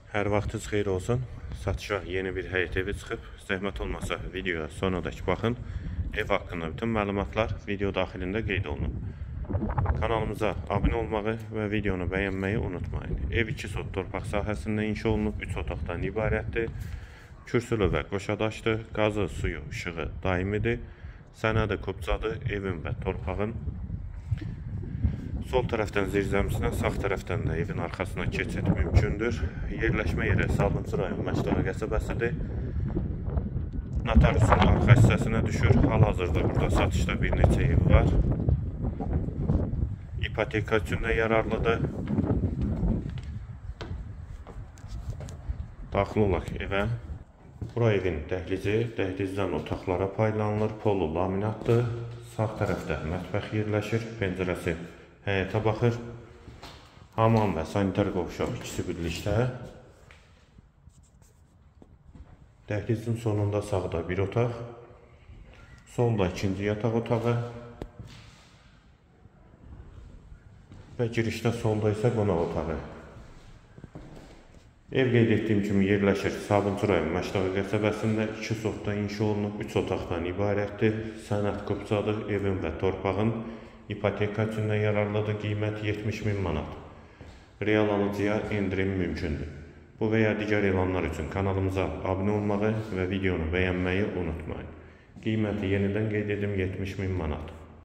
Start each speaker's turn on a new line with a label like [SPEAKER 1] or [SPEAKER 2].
[SPEAKER 1] Hər vaxtınız xeyir olsun. Satışa yeni bir həyət evi çıxıb. Zəhmət olmasa videoya sonradakı baxın. Ev haqqında bütün məlumatlar video daxilində qeyd olunub. Kanalımıza abunə olmağı və videonu bəyənməyi unutmayın. Ev 2 sot torpaq sahəsində inşa olunub, 3 otaqdan ibarətdir. Kürsülü və qoşadaşdır. Qazı, suyu, işığı daimidir. Sənədi kubcadır. Evin və torpağın sol tərəfdən zirzəmisinə, sağ tərəfdən də evin arxasına keçid mümkündür. Yerləşmə yeri Sabunçu rayon Məşdağa qəsəbəsidir. Notariusun arxa hissəsinə düşür. Hal-hazırda burada satışda bir neçə ev var. İpoteka üçün də yararlıdır. Daxil olaq evə. Bura evin dəhlizi, dəhlizdən otaqlara paylanılır. Polu laminatdır. Sağ tərəfdə mətbəx yerləşir. Pəncərəsi həyətə baxır. Hamam və sanitar qovşaq ikisi birlikdə. Dəhlizin sonunda sağda bir otaq. Solda ikinci yataq otağı. Və girişdə solda isə qonaq otağı. Ev qeyd etdiyim kimi yerləşir Sabunçu rayon Məşdağa qəsəbəsində 2 sotda inşa olunub, 3 otaqdan ibarətdir. Sənəd kubcadır, evin və torpağın ipoteka üçün də yararlıdır. Qiymət 70.000 manat. Real alıcıya endirim mümkündür. Bu və ya digər elanlar üçün kanalımıza abunə olmağı və videonu bəyənməyi unutmayın. Qiyməti yenidən qeyd edim 70.000 manat.